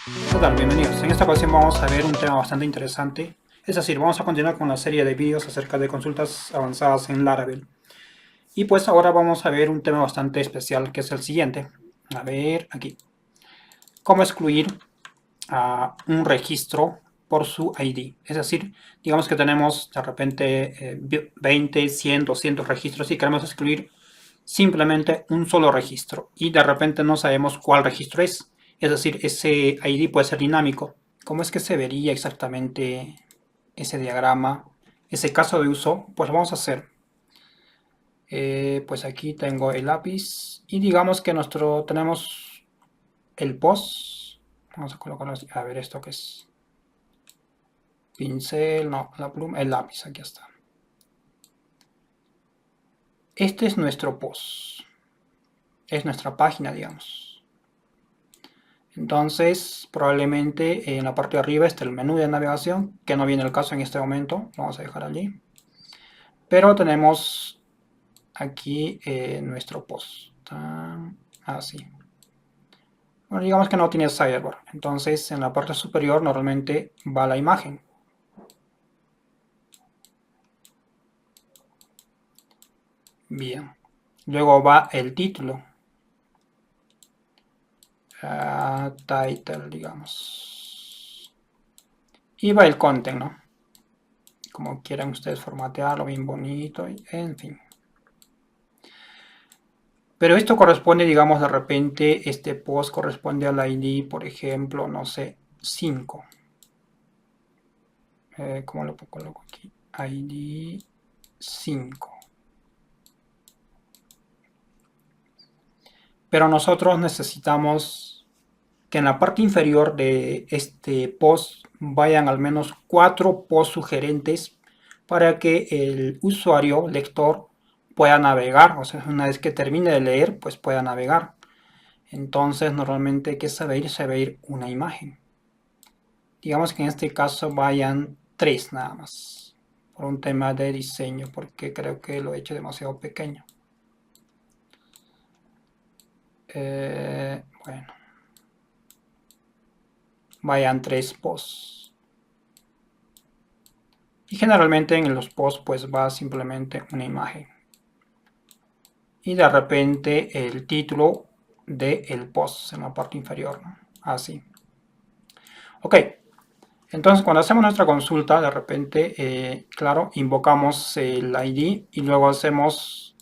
¿Qué tal? Bienvenidos. En esta ocasión vamos a ver un tema bastante interesante. Es decir, vamos a continuar con la serie de vídeos acerca de consultas avanzadas en Laravel. Y pues ahora vamos a ver un tema bastante especial que es el siguiente. A ver, aquí. ¿Cómo excluir a un registro por su ID? Es decir, digamos que tenemos de repente 20, 100, 200 registros y queremos excluir simplemente un solo registro y de repente no sabemos cuál registro es. Es decir, ese ID puede ser dinámico. ¿Cómo es que se vería exactamente ese diagrama? Ese caso de uso, pues lo vamos a hacer. Pues aquí tengo el lápiz y digamos que tenemos el post. Vamos a colocarlo así. A ver esto que es pincel, no, la pluma, el lápiz, aquí está. Este es nuestro post. Es nuestra página, digamos. Entonces, probablemente en la parte de arriba está el menú de navegación, que no viene el caso en este momento. Lo vamos a dejar allí. Pero tenemos aquí nuestro post. Así. Bueno, digamos que no tiene sidebar. Entonces, en la parte superior normalmente va la imagen. Bien. Luego va el título. Title, digamos. Y va el content, ¿no? Como quieran ustedes formatearlo, bien bonito, en fin. Pero esto corresponde, digamos, de repente, este post corresponde al ID, por ejemplo, no sé, 5. ¿Cómo lo coloco aquí? ID 5. Pero nosotros necesitamos que en la parte inferior de este post vayan al menos 4 posts sugerentes para que el usuario, lector, pueda navegar. O sea, una vez que termine de leer, pues pueda navegar. Entonces, normalmente, ¿qué se va a ir? Se va a ir una imagen. Digamos que en este caso vayan 3 nada más. Por un tema de diseño, porque creo que lo he hecho demasiado pequeño. Bueno, vayan 3 posts. Y generalmente en los posts pues va simplemente una imagen. Y de repente el título del post en la parte inferior, ¿no? Así. Ok, entonces cuando hacemos nuestra consulta, de repente, claro, invocamos el ID y luego hacemos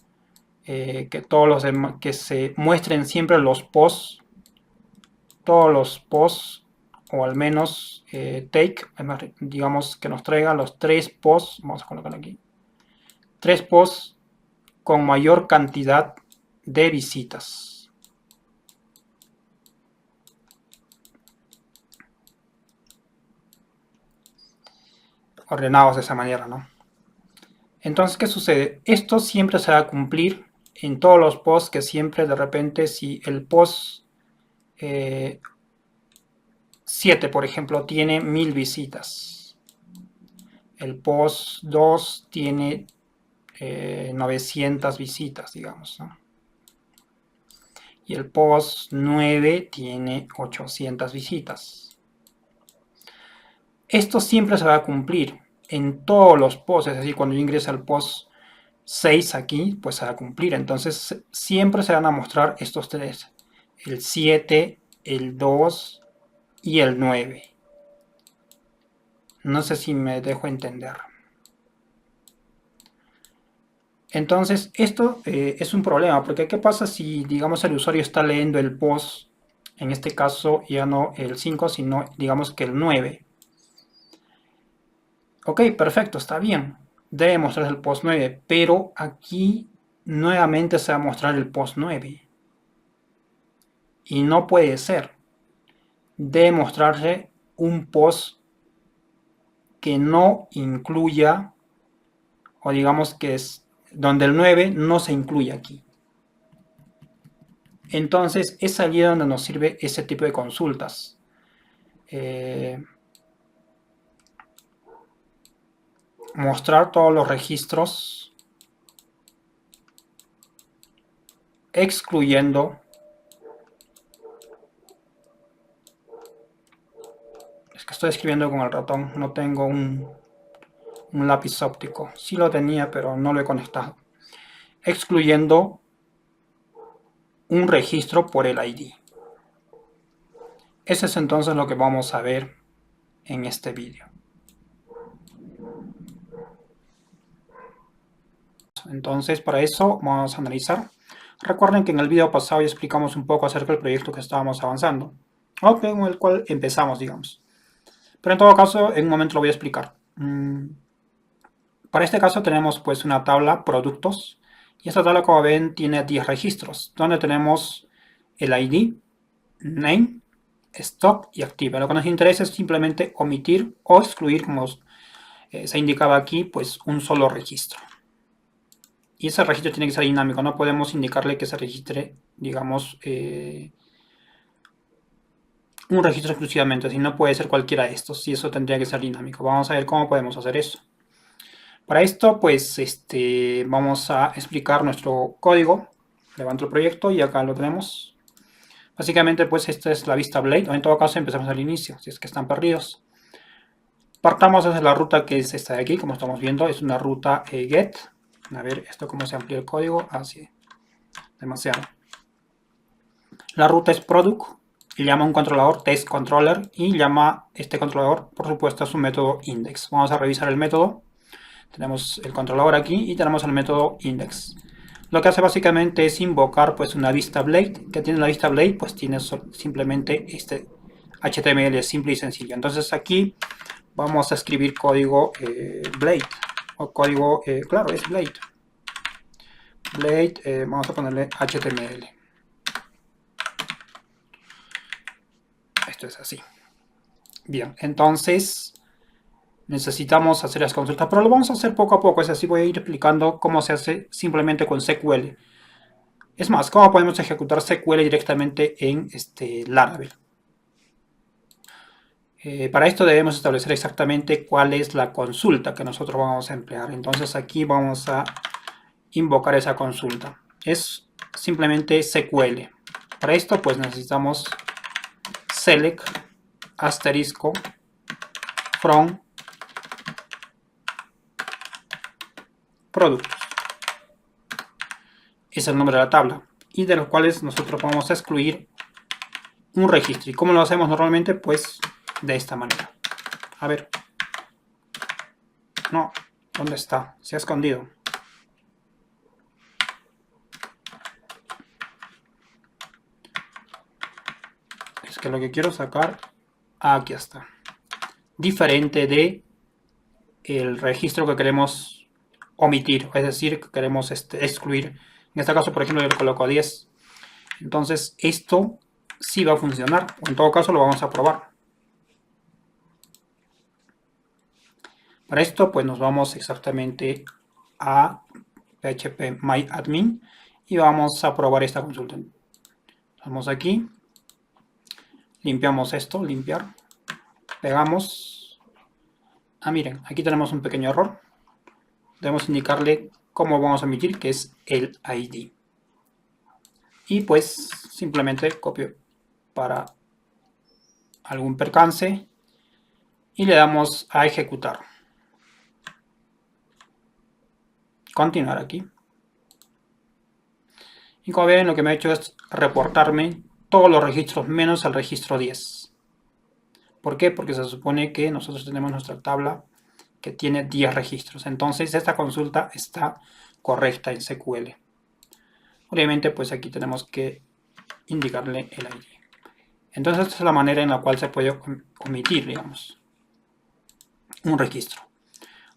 que todos los que se muestren siempre los posts, todos los posts, o al menos take, digamos que nos traiga los 3 posts, vamos a colocar aquí, 3 posts con mayor cantidad de visitas. Ordenados de esa manera, ¿no? Entonces, ¿qué sucede? Esto siempre se va a cumplir en todos los posts que siempre de repente si el post 7, por ejemplo, tiene 1000 visitas. El post 2 tiene 900 visitas, digamos, ¿no? Y el post 9 tiene 800 visitas. Esto siempre se va a cumplir en todos los posts, es decir, cuando yo ingrese al post 6 aquí, pues se va a cumplir. Entonces siempre se van a mostrar estos tres, el 7, el 2 y el 9. No sé si me dejo entender. Entonces, esto es un problema, porque ¿qué pasa si, digamos, el usuario está leyendo el post, en este caso ya no el 5, sino digamos que el 9? Ok, perfecto, está bien. Debe mostrar el post 9, pero aquí nuevamente se va a mostrar el post 9. Y no puede ser. Debe mostrarse un post que no incluya, o digamos que es donde el 9 no se incluye aquí. Entonces es allí donde nos sirve ese tipo de consultas. Mostrar todos los registros excluyendo Es que estoy escribiendo con el ratón, no tengo un lápiz óptico. Sí lo tenía, pero no lo he conectado. Excluyendo un registro por el ID. Ese es entonces lo que vamos a ver en este vídeo. Entonces, para eso vamos a analizar. Recuerden que en el vídeo pasado ya explicamos un poco acerca del proyecto que estábamos avanzando, o con el cual empezamos, digamos. Pero en todo caso, en un momento lo voy a explicar. Para este caso tenemos pues una tabla productos, y esta tabla, como ven, tiene 10 registros, donde tenemos el ID, name, stock y active. Lo que nos interesa es simplemente omitir o excluir, como se indicaba aquí, pues un solo registro. Y ese registro tiene que ser dinámico, no podemos indicarle que se registre, digamos, un registro exclusivamente, si no puede ser cualquiera de estos, y eso tendría que ser dinámico. Vamos a ver cómo podemos hacer eso. Para esto, pues, vamos a explicar nuestro código. Levanto el proyecto y acá lo tenemos. Básicamente, pues, esta es la vista Blade, o en todo caso empezamos al inicio, si es que están perdidos. Partamos desde la ruta que es esta de aquí, como estamos viendo, es una ruta get. A ver, esto cómo se amplía el código, así, demasiado. La ruta es product, y llama un controlador test controller, y llama este controlador, por supuesto, a su método index. Vamos a revisar el método. Tenemos el controlador aquí y tenemos el método index. Lo que hace básicamente es invocar pues una vista blade. Que tiene la vista blade, pues tiene simplemente este HTML simple y sencillo. Entonces aquí vamos a escribir código blade, o código, claro, es blade. Blade, vamos a ponerle HTML. Esto es así. Bien, entonces necesitamos hacer las consultas, pero lo vamos a hacer poco a poco. Es así, voy a ir explicando cómo se hace simplemente con SQL. Es más, cómo podemos ejecutar SQL directamente en Laravel. Para esto debemos establecer exactamente cuál es la consulta que nosotros vamos a emplear. Entonces aquí vamos a invocar esa consulta. Es simplemente SQL. Para esto pues necesitamos select asterisco from productos. Es el nombre de la tabla, y de los cuales nosotros vamos a excluir un registro. ¿Y cómo lo hacemos normalmente? Pues de esta manera. A ver. No, ¿dónde está? Se ha escondido. Es que lo que quiero sacar, aquí está. Diferente de el registro que queremos omitir, es decir, que queremos excluir. En este caso, por ejemplo, yo le coloco 10. Entonces, esto sí va a funcionar, o en todo caso lo vamos a probar. Para esto, pues nos vamos exactamente a PHP MyAdmin y vamos a probar esta consulta. Vamos aquí, limpiamos esto, limpiar, pegamos. Miren, aquí tenemos un pequeño error. Debemos indicarle cómo vamos a emitir, que es el ID. Y pues simplemente copio para algún percance y le damos a ejecutar. Continuar aquí. Y como ven, lo que me ha hecho es reportarme todos los registros menos el registro 10. ¿Por qué? Porque se supone que nosotros tenemos nuestra tabla que tiene 10 registros. Entonces esta consulta está correcta en SQL. Obviamente pues aquí tenemos que indicarle el ID. Entonces esta es la manera en la cual se puede omitir, digamos, un registro.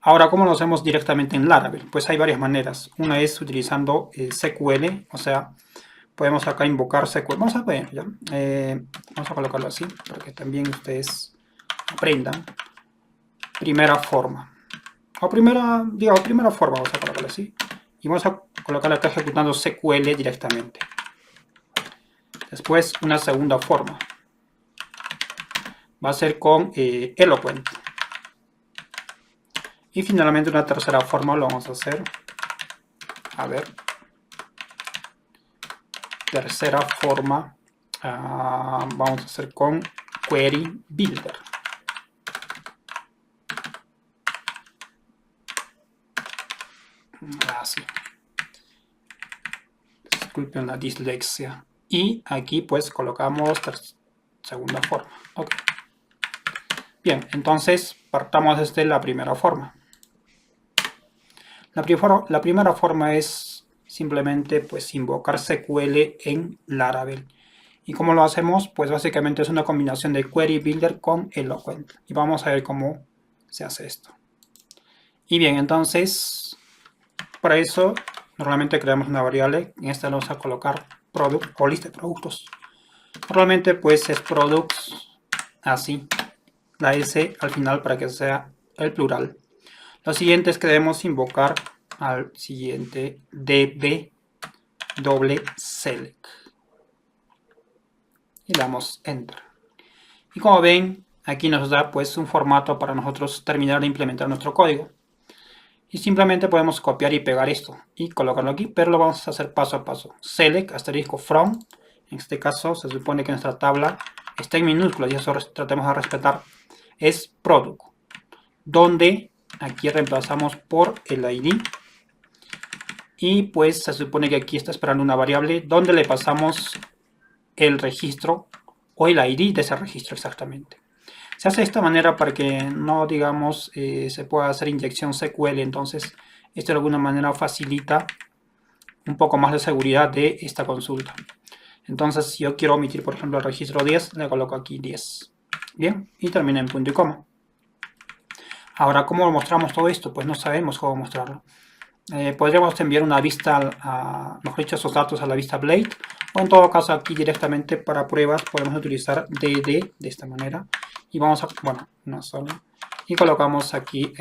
Ahora, ¿cómo lo hacemos directamente en Laravel? Pues hay varias maneras. Una es utilizando SQL, o sea, podemos acá invocar SQL. Vamos a ver, ¿ya? Vamos a colocarlo así, para que también ustedes aprendan. Primera forma. O primera forma, vamos a colocarlo así. Y vamos a colocar acá ejecutando SQL directamente. Después, una segunda forma. Va a ser con Eloquent. Y finalmente una tercera forma lo vamos a hacer. A ver. Tercera forma vamos a hacer con Query Builder. Así. Disculpen la dislexia. Y aquí pues colocamos segunda forma. Ok. Bien, entonces partamos desde la primera forma. La primera forma es simplemente pues invocar SQL en Laravel. ¿Y cómo lo hacemos? Pues básicamente es una combinación de Query Builder con Eloquent. Y vamos a ver cómo se hace esto. Y bien, entonces, para eso, normalmente creamos una variable. En esta vamos a colocar product o lista de productos. Normalmente, pues es products, así, la S al final para que sea el plural. Lo siguiente es que debemos invocar al siguiente db doble select. Y damos enter. Y como ven, aquí nos da pues un formato para nosotros terminar de implementar nuestro código. Y simplemente podemos copiar y pegar esto y colocarlo aquí, pero lo vamos a hacer paso a paso. Select asterisco from, en este caso se supone que nuestra tabla está en minúsculas y eso tratemos de respetar, es product, donde aquí reemplazamos por el ID y pues se supone que aquí está esperando una variable donde le pasamos el registro o el ID de ese registro exactamente. Se hace de esta manera para que no, digamos, se pueda hacer inyección SQL. Entonces, esto de alguna manera facilita un poco más de seguridad de esta consulta. Entonces, si yo quiero omitir, por ejemplo, el registro 10, le coloco aquí 10. Bien, y termina en punto y coma. Ahora, ¿cómo mostramos todo esto? Pues no sabemos cómo mostrarlo. Podríamos enviar una vista, mejor dicho, esos datos a la vista Blade. O en todo caso, aquí directamente para pruebas podemos utilizar dd de esta manera. Y vamos a, bueno, una sola. Y colocamos aquí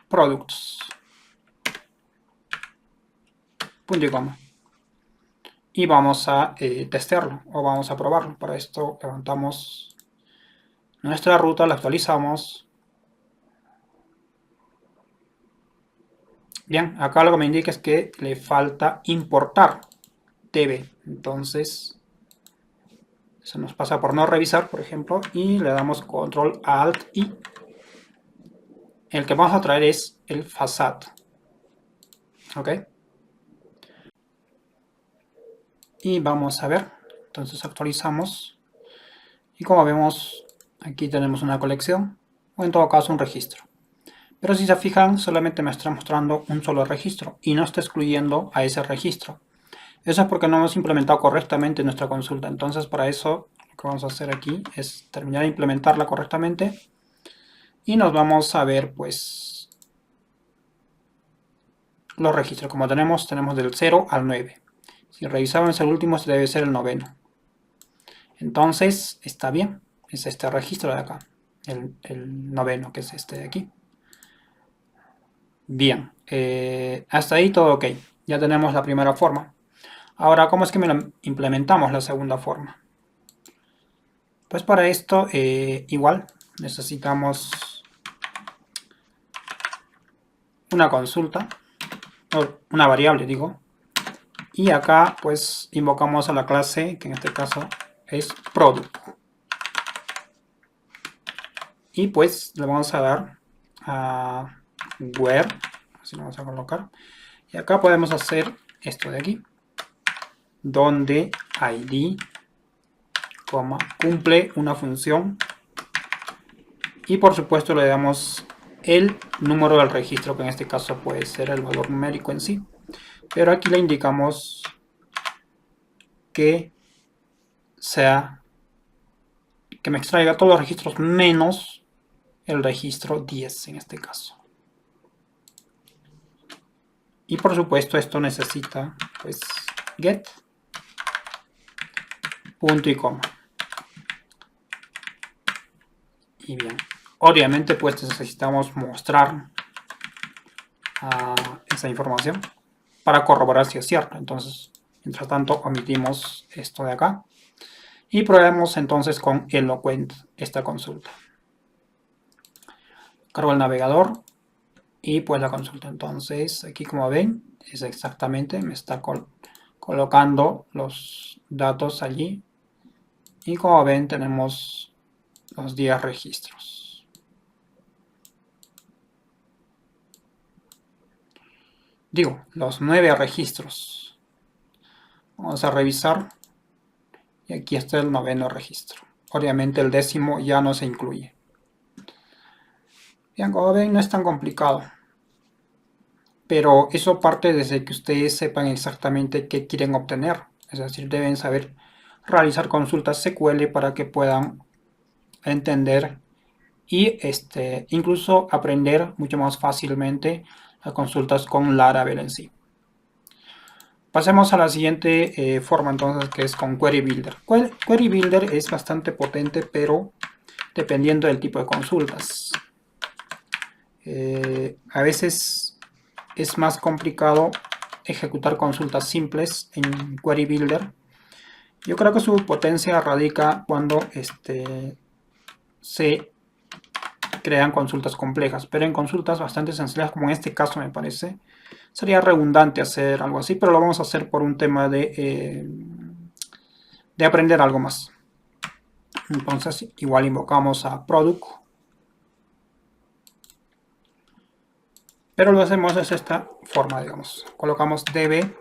products. Punto y coma. Y vamos a testearlo o vamos a probarlo. Para esto levantamos nuestra ruta, la actualizamos. Bien, acá lo que me indica es que le falta importar db. Entonces, eso nos pasa por no revisar, por ejemplo, y le damos control alt y el que vamos a traer es el facade. ¿Ok? Y vamos a ver. Entonces actualizamos. Y como vemos, aquí tenemos una colección, o en todo caso un registro. Pero si se fijan, solamente me está mostrando un solo registro y no está excluyendo a ese registro. Eso es porque no hemos implementado correctamente nuestra consulta. Entonces, para eso, lo que vamos a hacer aquí es terminar de implementarla correctamente. Y nos vamos a ver, pues, los registros. Como tenemos del 0 al 9. Si revisamos el último, este debe ser el noveno. Entonces, está bien. Es este registro de acá. El noveno, que es este de aquí. Bien. Hasta ahí todo ok. Ya tenemos la primera forma. Ahora, ¿cómo es que implementamos la segunda forma? Pues para esto, igual, necesitamos una consulta, o una variable, digo. Y acá, pues, invocamos a la clase, que en este caso es product. Y pues, le vamos a dar a where, así lo vamos a colocar. Y acá podemos hacer esto de aquí, donde id, cumple una función. Y por supuesto le damos el número del registro, que en este caso puede ser el valor numérico en sí. Pero aquí le indicamos que me extraiga todos los registros menos el registro 10 en este caso. Y por supuesto esto necesita pues get, punto y coma. Y bien, obviamente pues necesitamos mostrar esa información para corroborar si es cierto. Entonces, mientras tanto omitimos esto de acá. Y probemos entonces con Eloquent esta consulta. Cargo el navegador y pues la consulta. Entonces aquí como ven es exactamente, me está colocando los datos allí. Y como ven tenemos los 10 registros. los 9 registros. Vamos a revisar. Y aquí está el 9º registro. Obviamente el 10º ya no se incluye. Bien, como ven, no es tan complicado. Pero eso parte desde que ustedes sepan exactamente qué quieren obtener. Es decir, deben saber realizar consultas SQL para que puedan entender y incluso aprender mucho más fácilmente las consultas con Laravel en sí. Pasemos a la siguiente forma entonces, que es con Query Builder. Query Builder es bastante potente, pero dependiendo del tipo de consultas. A veces es más complicado ejecutar consultas simples en Query Builder. Yo creo que su potencia radica cuando se crean consultas complejas, pero en consultas bastante sencillas, como en este caso me parece, sería redundante hacer algo así, pero lo vamos a hacer por un tema de aprender algo más. Entonces igual invocamos a product, pero lo hacemos de esta forma, digamos. Colocamos db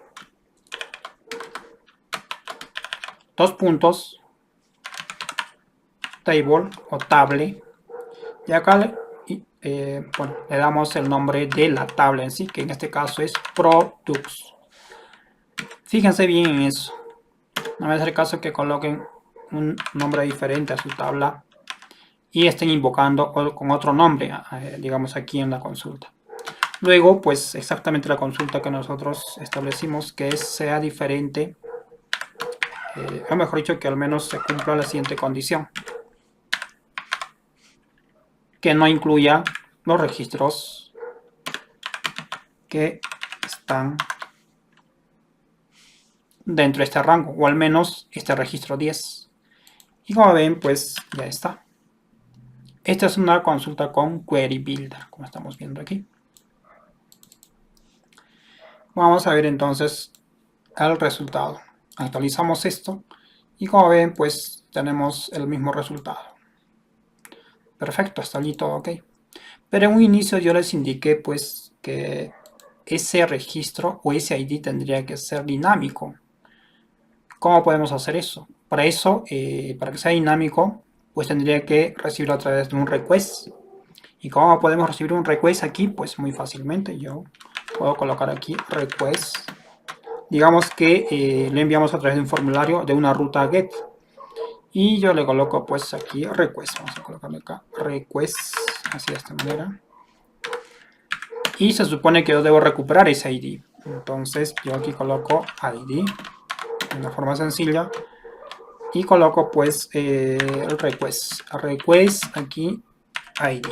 dos puntos table o table, y acá bueno, le damos el nombre de la tabla en sí, que en este caso es products. Fíjense bien en eso. No va a ser caso que coloquen un nombre diferente a su tabla y estén invocando con otro nombre, digamos aquí en la consulta. Luego, pues exactamente la consulta que nosotros establecimos que sea diferente, o mejor dicho, que al menos se cumpla la siguiente condición: que no incluya los registros que están dentro de este rango, o al menos este registro 10. Y como ven, pues ya está. Esta es una consulta con Query Builder, como estamos viendo aquí. Vamos a ver entonces el resultado. Actualizamos esto y como ven, pues tenemos el mismo resultado. Perfecto, hasta allí todo ok. Pero en un inicio yo les indiqué pues que ese registro o ese ID tendría que ser dinámico. ¿Cómo podemos hacer eso? Para eso, para que sea dinámico, pues tendría que recibirlo a través de un request. ¿Y cómo podemos recibir un request aquí? Pues muy fácilmente. Yo puedo colocar aquí request. Digamos que le enviamos a través de un formulario de una ruta get. Y yo le coloco pues aquí request. Vamos a colocarle acá request. Así de esta manera. Y se supone que yo debo recuperar ese ID. Entonces yo aquí coloco ID de una forma sencilla. Y coloco pues el request. Request aquí ID.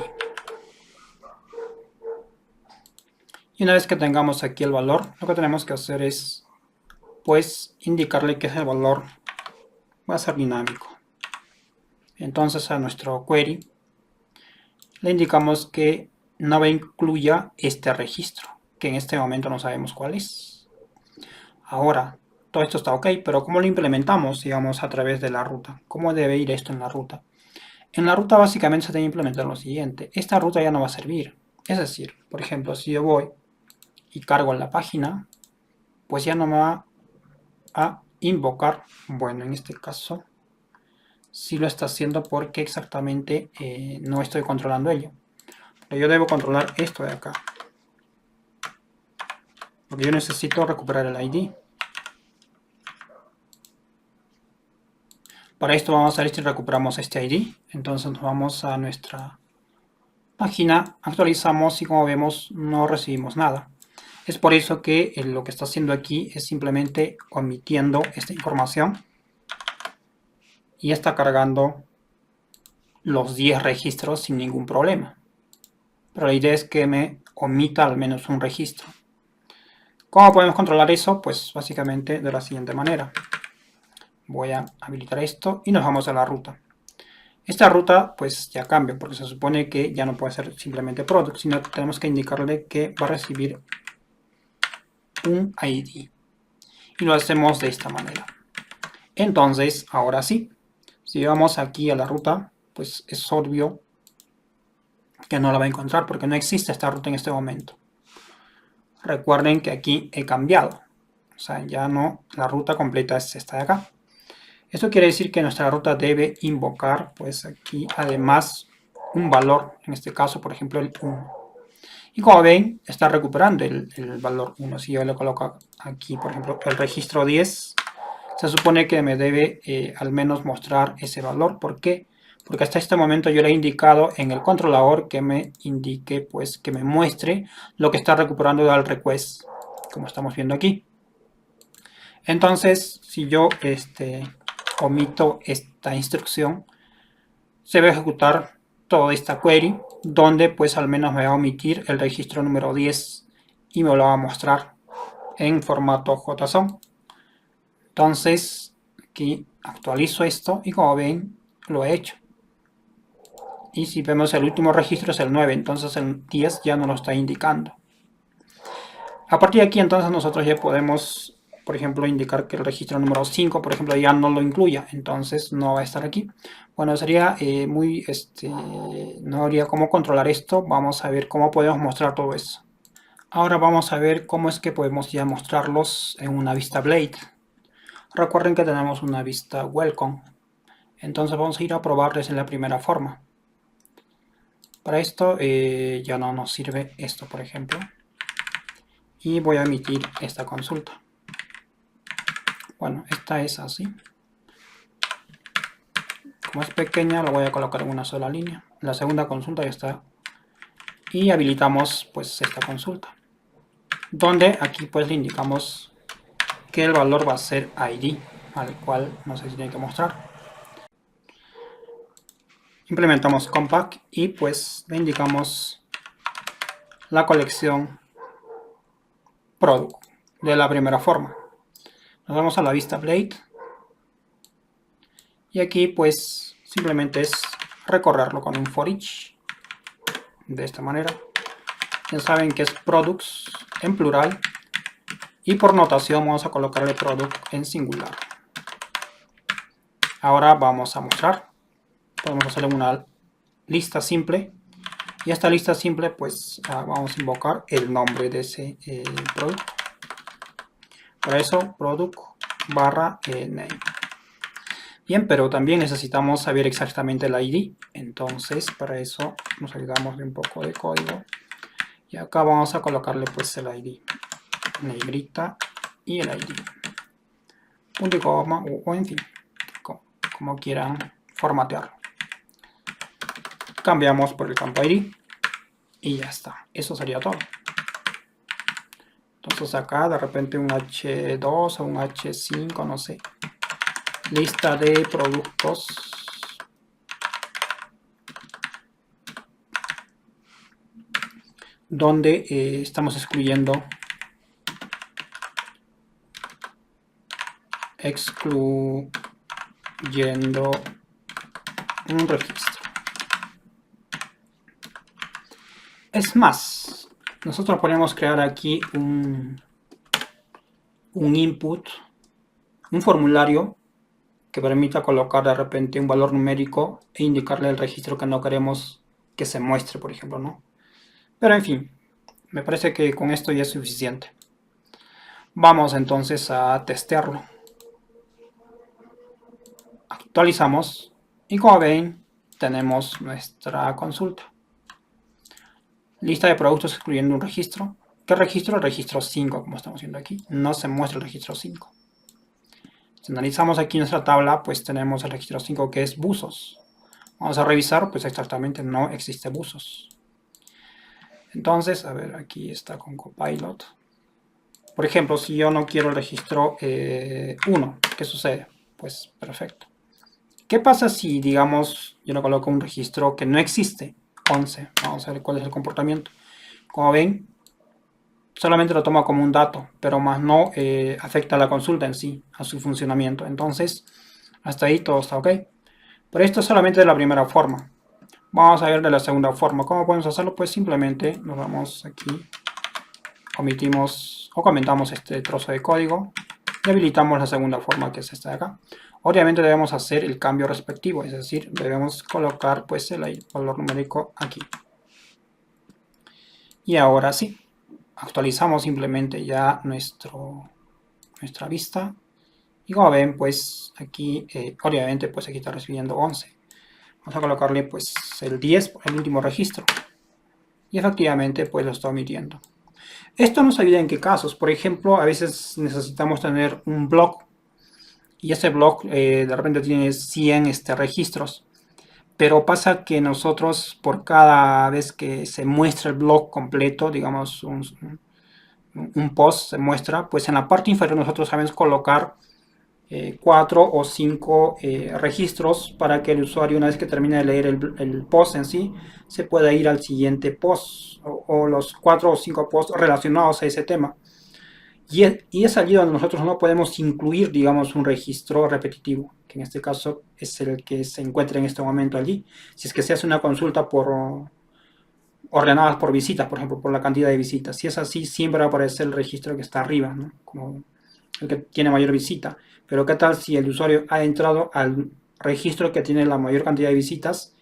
Y una vez que tengamos aquí el valor, lo que tenemos que hacer es pues indicarle que ese valor va a ser dinámico. Entonces a nuestro query le indicamos que no incluya este registro, que en este momento no sabemos cuál es. Ahora, todo esto está ok, pero ¿cómo lo implementamos, digamos, a través de la ruta? ¿Cómo debe ir esto en la ruta? En la ruta básicamente se debe implementar lo siguiente. Esta ruta ya no va a servir. Es decir, por ejemplo, si yo voy y cargo en la página, pues ya no me va a invocar. Bueno, en este caso sí lo está haciendo porque exactamente no estoy controlando ello. Pero yo debo controlar esto de acá, porque yo necesito recuperar el ID. Para esto vamos a ver si recuperamos este ID. Entonces nos vamos a nuestra página, actualizamos y como vemos no recibimos nada. Es por eso que lo que está haciendo aquí es simplemente omitiendo esta información y está cargando los 10 registros sin ningún problema. Pero la idea es que me omita al menos un registro. ¿Cómo podemos controlar eso? Pues básicamente de la siguiente manera. Voy a habilitar esto y nos vamos a la ruta. Esta ruta pues ya cambia porque se supone que ya no puede ser simplemente product, sino que tenemos que indicarle que va a recibir un ID. Y lo hacemos de esta manera. Entonces, ahora sí, si vamos aquí a la ruta, pues es obvio que no la va a encontrar porque no existe esta ruta en este momento. recuerden que aquí he cambiado. O sea, ya no, la ruta completa es esta de acá. Esto quiere decir que nuestra ruta debe invocar, pues aquí, además, un valor. En este caso, por ejemplo, el 1. Y como ven, está recuperando el valor 1. Si yo le coloco aquí, por ejemplo, el registro 10, se supone que me debe al menos mostrar ese valor. ¿Por qué? Porque hasta este momento yo le he indicado en el controlador que me indique, pues que me muestre lo que está recuperando del request, como estamos viendo aquí. Entonces, si yo omito esta instrucción, se va a ejecutar toda esta query, donde pues al menos me va a omitir el registro número 10 y me lo va a mostrar en formato JSON. Entonces, aquí actualizo esto y como ven, lo he hecho. Y si vemos el último registro es el 9, entonces el 10 ya no lo está indicando. A partir de aquí entonces nosotros ya podemos, por ejemplo, indicar que el registro número 5, por ejemplo, ya no lo incluya, entonces no va a estar aquí. Bueno, sería no habría cómo controlar esto. Vamos a ver cómo podemos mostrar todo eso. Ahora vamos a ver cómo es que podemos ya mostrarlos en una vista Blade. Recuerden que tenemos una vista Welcome. Entonces vamos a ir a probarles en la primera forma. Para esto ya no nos sirve esto, por ejemplo. Y voy a emitir esta consulta. Bueno, esta es así. Como es pequeña, lo voy a colocar en una sola línea. La segunda consulta ya está. Y habilitamos pues esta consulta. Donde aquí pues le indicamos que el valor va a ser ID, al cual no sé si tiene que mostrar. Implementamos compact y pues le indicamos la colección product de la primera forma. Nos vamos a la vista Blade. Y aquí pues simplemente es recorrerlo con un for each. De esta manera. Ya saben que es products en plural. Y por notación vamos a colocarle product en singular. Ahora vamos a mostrar. Podemos hacerle una lista simple. Y esta lista simple pues vamos a invocar el nombre de ese producto. Para eso product barra name. Bien, pero también necesitamos saber exactamente el ID. Entonces para eso nos ayudamos de un poco de código. Y acá vamos a colocarle pues el ID. Negrita y el ID. Punto y coma o en fin. Como quieran formatearlo. Cambiamos por el campo ID. Y ya está. Eso sería todo. Entonces acá de repente un H2 o un H5, no sé. Lista de productos. Donde estamos excluyendo un registro. Es más, nosotros podemos crear aquí un input, un formulario que permita colocar de repente un valor numérico e indicarle el registro que no queremos que se muestre, por ejemplo, ¿no? Pero en fin, me parece que con esto ya es suficiente. Vamos entonces a testearlo. Actualizamos y como ven tenemos nuestra consulta. Lista de productos excluyendo un registro. ¿Qué registro? El registro 5, como estamos viendo aquí. No se muestra el registro 5. Si analizamos aquí nuestra tabla, pues tenemos el registro 5 que es buzos. Vamos a revisar, pues exactamente no existe buzos. Entonces, a ver, aquí está con Copilot. Por ejemplo, si yo no quiero el registro 1, ¿qué sucede? Pues perfecto. ¿Qué pasa si, digamos, yo le coloco un registro que no existe? 11. Vamos a ver cuál es el comportamiento. Como ven, solamente lo toma como un dato, pero más no afecta a la consulta en sí, a su funcionamiento. Entonces, hasta ahí todo está ok. Pero esto es solamente de la primera forma. Vamos a ver de la segunda forma. ¿Cómo podemos hacerlo? Pues simplemente nos vamos aquí, omitimos o comentamos este trozo de código y habilitamos la segunda forma, que es esta de acá. Obviamente debemos hacer el cambio respectivo, es decir, debemos colocar pues el valor numérico aquí. Y ahora sí, actualizamos simplemente ya nuestra vista. Y como ven, pues aquí, obviamente, pues aquí está recibiendo 11. Vamos a colocarle pues el 10, el último registro. Y efectivamente, pues lo está omitiendo. Esto nos ayuda en qué casos. Por ejemplo, a veces necesitamos tener un blog. Y ese blog de repente tiene 100 registros. Pero pasa que nosotros, por cada vez que se muestra el blog completo, digamos un post se muestra, pues en la parte inferior nosotros sabemos colocar 4 o 5 registros para que el usuario, una vez que termine de leer el post en sí, se pueda ir al siguiente post o los 4 o 5 posts relacionados a ese tema. Y es allí donde nosotros no podemos incluir, digamos, un registro repetitivo, que en este caso es el que se encuentra en este momento allí. Si es que se hace una consulta ordenadas por visitas, por ejemplo, por la cantidad de visitas. Si es así, siempre va a aparecer el registro que está arriba, ¿no? Como el que tiene mayor visita. Pero ¿qué tal si el usuario ha entrado al registro que tiene la mayor cantidad de visitas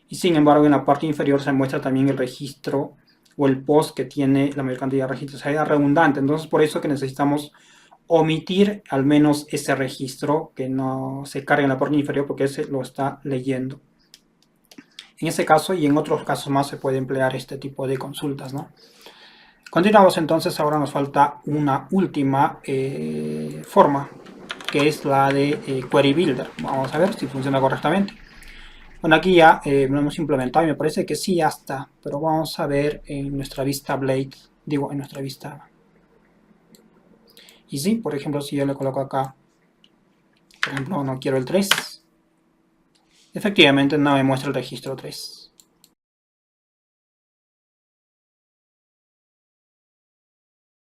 y sin embargo en la parte inferior se muestra también el registro o el post que tiene la mayor cantidad de registros? Sería redundante. Entonces por eso que necesitamos omitir al menos ese registro que no se cargue en la parte inferior porque ese lo está leyendo. En ese caso y en otros casos más se puede emplear este tipo de consultas, ¿no? Continuamos entonces, ahora nos falta una última forma, que es la de Query Builder. Vamos a ver si funciona correctamente. Bueno, aquí ya lo hemos implementado y me parece que sí, ya está. Pero vamos a ver en nuestra vista Blade, digo, en nuestra vista. Y sí, por ejemplo, si yo le coloco acá, por ejemplo, no quiero el 3, efectivamente no me muestra el registro 3.